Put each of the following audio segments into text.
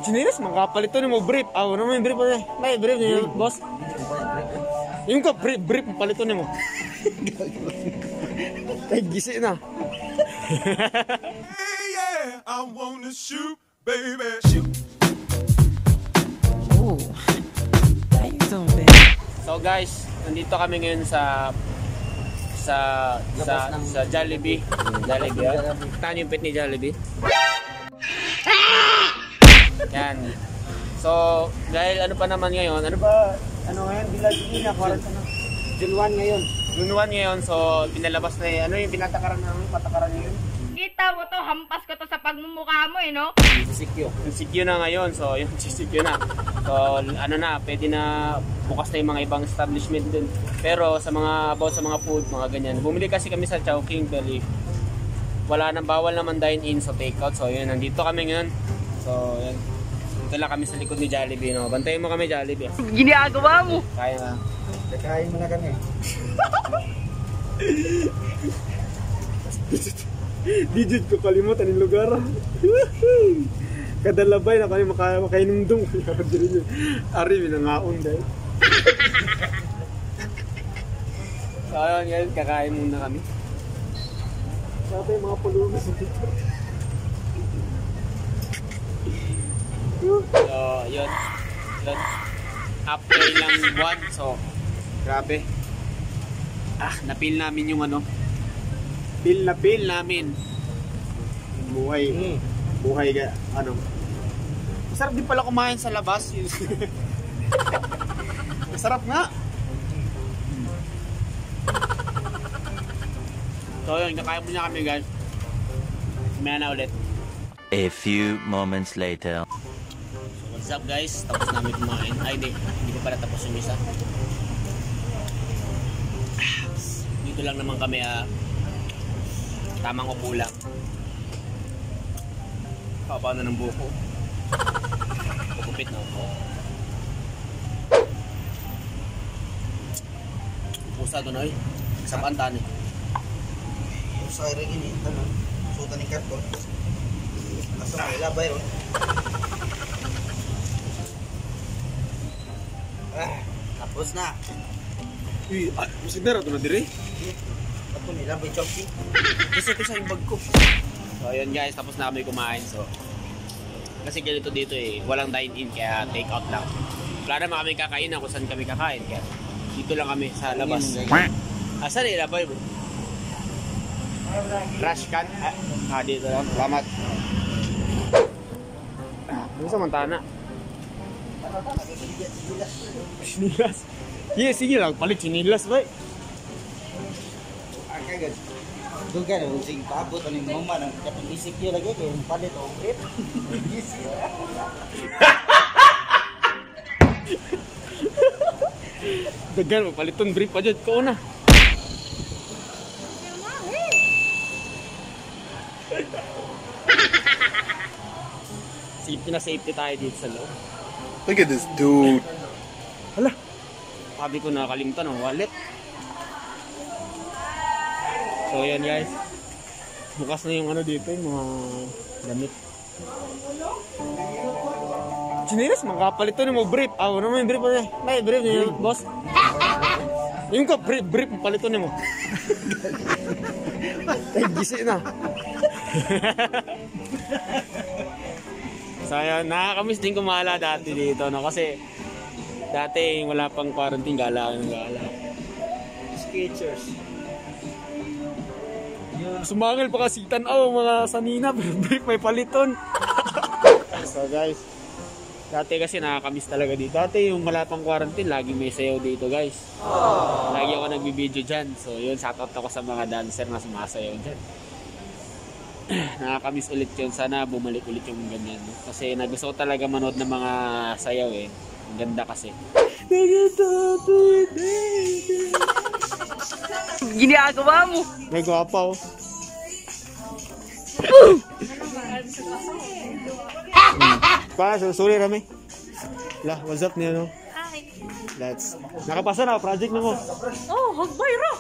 Chinilas, makapalito ni mo brief. Ano mo yung brief mo niya? May brief niya, boss. Yung ka, brief mo palito ni mo. Ay, gisi na. Yeah, I wanna shoot, baby, shoot. Oh. So guys, nandito kami ngayon sa Jollibee. Jollibee. Taan yung pet ni Jollibee. Yan. So, dahil ano pa naman ngayon, ano ngayon? Bilagin na, June 1 ngayon. June 1 ngayon, so pinalabas na ano yung patakaran ngayon? Kita mo to, hampas ko to sa pagmumukha mo no? CCQ na ngayon, so yung CCQ na. So, ano na, pwede na bukas na yung mga ibang establishment dun. Pero sa mga food, mga ganyan. Bumili kasi kami sa Chowking Belly. Bawal naman dine-in, so take-out. So, yun, nandito kami ngayon. So, yan. Dito lang kami sa likod ni Jollibee, no? Bantayin mo kami, Jollibee. Ginagawa mo! Kaya na. Kakain mo na kami. Digit ko kalimutan yung lugar. Kada labay na kami makainumdum. Ari, minangaon dahil. So, ayun guys, kakain muna kami. Sabi mga pulumis dito. So, yun. After lang buwan, so, grabe. Napil namin yung ano. Pil namin. Buhay ka, ano. Masarap din pala kumain sa labas. Masarap nga. So yun, kakain muna kami guys. Kumaya na ulit. A few moments later. So what's up guys? Tapos namin kumain. Ay hindi pa pala tapos yung isa. Dito lang naman kami tamang upo lang. Haba na ng buko. Pagupit na upo. Pusa doon ay. Sa pantan eh. Pusa rin ini. Sutan ng karton. Asa may labay ron. Tapos na. Musik na ito na dire. Ako nilabay choppy. Kasi sa yung bag ko. So ayun guys, tapos na kami kumain. So kasi ganito dito walang dine-in kaya take out lang. Wala naman kami kakain kung saan kami kakain kaya dito lang kami sa labas. Asan ilabay bro? Trash can? Dito lang. Salamat. Ano sa Montana? Sinilas. Yes, sige lang. Palit sinilas ba? Kagad. Doon ka na, using paabot ang yung mama ng kapag isip yun lagi kayo yung palit o grip. Dagan, mapaliton brief pa dyan. Ko na. Safety tayo dito sa loob. Look at this dude. Hala. Sabi ko nakalimutan ang wallet. So yan guys. Bukas na yung ano dito, yung mga damit. Chinilas, makapalito ni mo brief. Ano mo yung brief mo niya? May brief niya, boss. Yung ka, brief mo palito ni mo. Ay, gisi na. So yan, nakakamiss din kumala dati dito, no? Kasi dati wala pang quarantine, gala. Sketchers. Sumangal pa kasi tanaw mga sanina, brief may paliton. So guys, dati kasi nakakamiss talaga dito. Dati yung wala pang quarantine, laging may sayaw dito guys. Lagi ako nagbibideo dyan. So yun, shoutout ako sa mga dancer na sumasayaw dyan. Nakakamiss ulit yun. Sana bumalik ulit yung ganyan. Kasi nagusto ko talaga manood ng mga sayaw eh. Ang ganda kasi. Ginagawa mo! May gwapa oh. Sorry Rami. Lah, what's up niya no? Hi! Nakapasa na, project na mo. Oh, hagbay ra!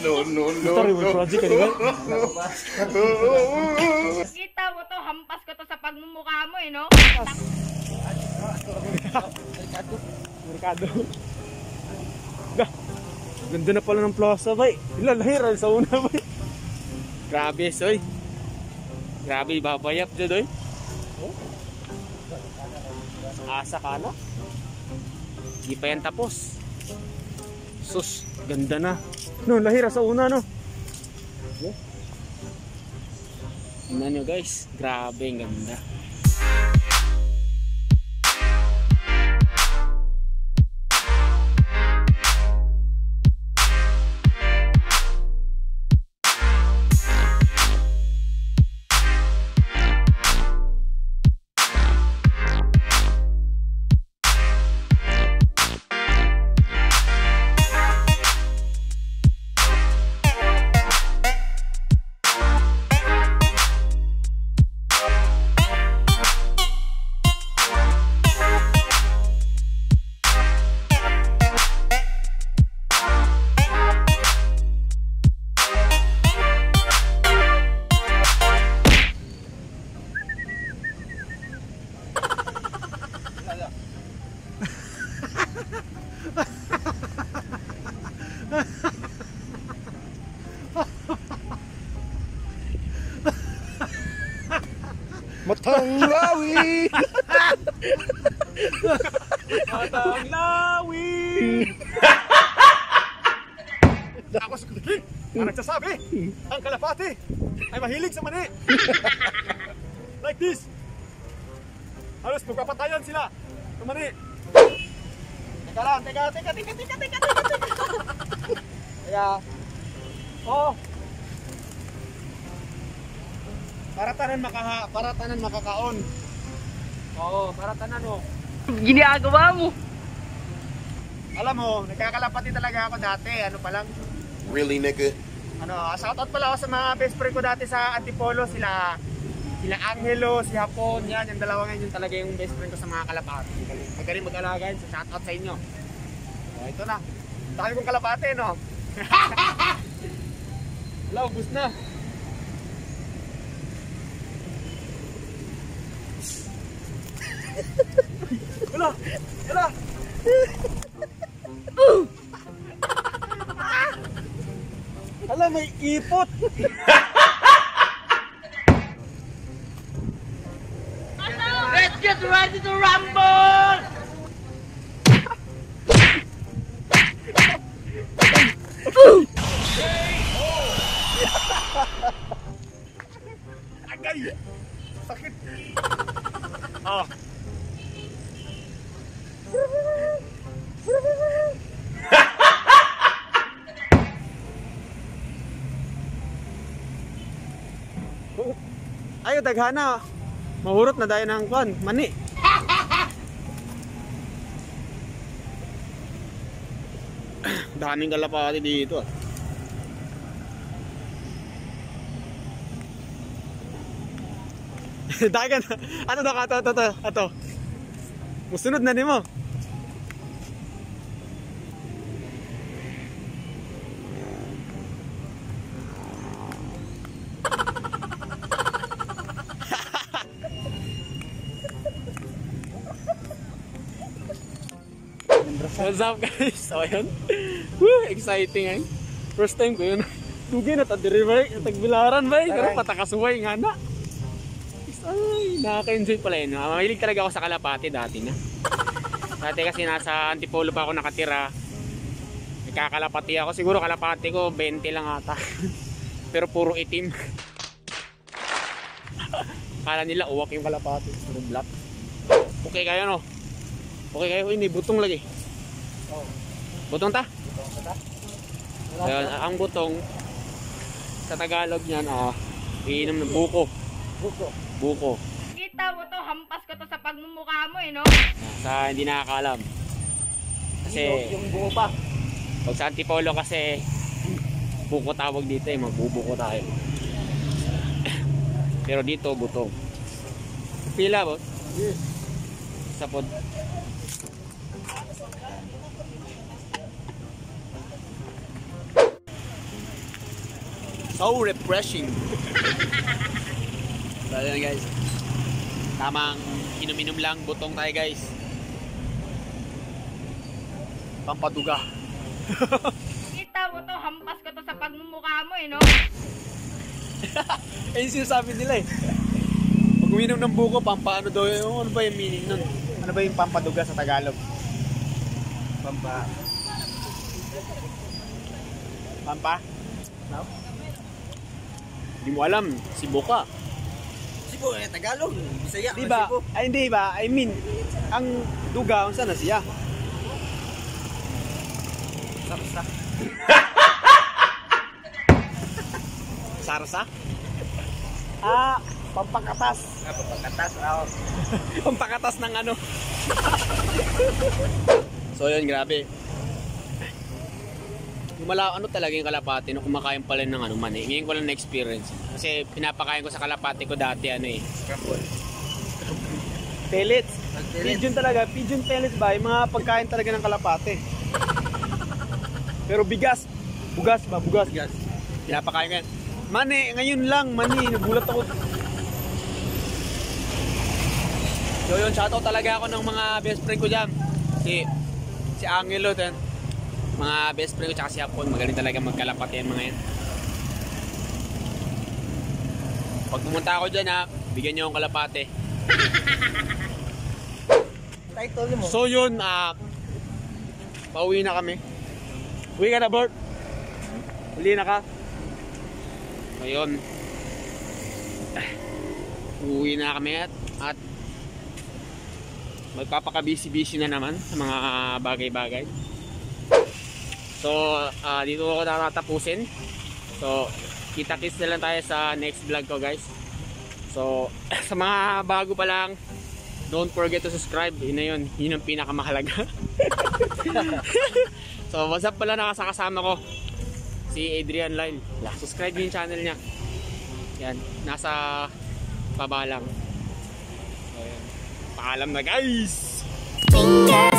No. Sorry, project ka diba? Kita mo to, hampas ko to sa pagmumukha mo eh, no? Merkado. Dah. Ganda na pala ng plaza, bay. Ilalahir sa una, bay. Grabe, soy. Grabe, babayap dyan, doy. Asa ka na. Di pa yan tapos. Sus, ganda na. No, lahira sa una, no? Tingnan nyo, guys. Grabe, ang ganda. Matang lawi! Matang lawi! Ako si Kudikin, ang nagsasabi, ang kalapati ay mahilig sa mani. Like this. Halos magpapatayan sila sa mani. Teka lang, teka. Teka. Oh. Para tanan makakaon. Oo, para tanan oh. Ginagawa mo. Alam mo, nagkakalapati talaga ako dati. Ano pa lang? Really, nigga? Shoutout pala ako sa mga best friend ko dati sa Antipolo. Sila Angelo, si Hapon, yan. Yung dalawa ngayon yung talaga yung best friend ko sa mga kalapati. Magaling mag-alaga yun. So, shoutout sa inyo. So, ito na. Dami kong kalapati, no? Wala, ubus na. Wala. Alam, may ipot. Let's get ready to rumble! Agay. Sakit. Oh. Ayo, daghana. Mahurot na dayon ng kwan, mani. Daming kalapati dito. Dagan. Ano daw ka ato? Musunod na nimo. What's up, guys? So yun. Woo, exciting eh. First time ko yun. Tugay na tadiri ba? Tagbilaran ba? Pero patakasuway nga na. Ay, nakaka-enjoy pala yun. Mahilig talaga ako sa kalapati dati na. Dati kasi nasa Antipolo pa ako nakatira. Nagkakalapati ako. Siguro kalapati ko 20 lang ata. Pero puro itim. Kala nila uwak yung kalapati. Puro black. Okay kayo, no? Okay kayo. Hindi, butong lagi. Butong ta? Ayan, ang butong sa Tagalog niyan, iinom ng buko. Buko. Kita mo to, hampas ko to sa pagmumukha mo eh, no? Sa hindi nakakaalam. Kasi Yung buo pa. pag sa Antipolo kasi buko tawag dito eh, magbubuko tayo. Pero dito butong. Pila ba? Yes. Sa pod. So refreshing. So yun guys, tamang inom-inom lang, butong tayo guys. Pampaduga. Kita mo to, hampas ko to sa pagmumukha mo eh, no? Ayun sinasabi nila eh. Pag uminom ng buko, pampaano daw yun? Ano ba yung meaning nun? Ano ba yung pampaduga sa Tagalog? Pampa. Pampa? No? Hindi mo alam, Cebu ka. Cebu, Tagalog. Bisaya. Di ba? Cebu. Ay hindi ba? I mean, ang duga, saan na siya? Sarsa. Sarsa? Ah, pampakatas. Pagkatas. Pampakatas ng ano? So yun, grabe. Yung ano talaga yung kalapati, no, kumakain pala ng ano mani. Ngayon ko lang na-experience. Kasi pinapakain ko sa kalapati ko dati ano eh. Pellets. Pigeon talaga. Pigeon pellets ba? Yung mga pagkain talaga ng kalapate. Pero bigas. Bugas ba? Bugas. Pinapakain ko yan. Mani, ngayon lang. Mani, nagulat ako. So yun, shoutout talaga ako ng mga best friend ko dyan. Si Angelo din. Mga best friend ko tsaka si Hapon. Magaling talaga magkalapati yan mga yan. Pag pumunta ako dyan ha, bigyan nyo akong kalapate. Title mo. So yun, pauwi na kami. Uwi ka na, Bert? Uli na ka? Ngayon, uwi na kami at magpapaka-busy-busy na naman sa mga bagay-bagay. So, dito ako natatapusin. So, kita-kits na lang tayo sa next vlog ko guys. So, sa mga bago pa lang, don't forget to subscribe. Yun na yun. Yun ang pinakamahalaga. So, what's up pala nakasakasama ko? Si Adrian Lyle. Subscribe yung channel niya. Yan. Nasa baba lang. So, yan. Paalam na guys! Finger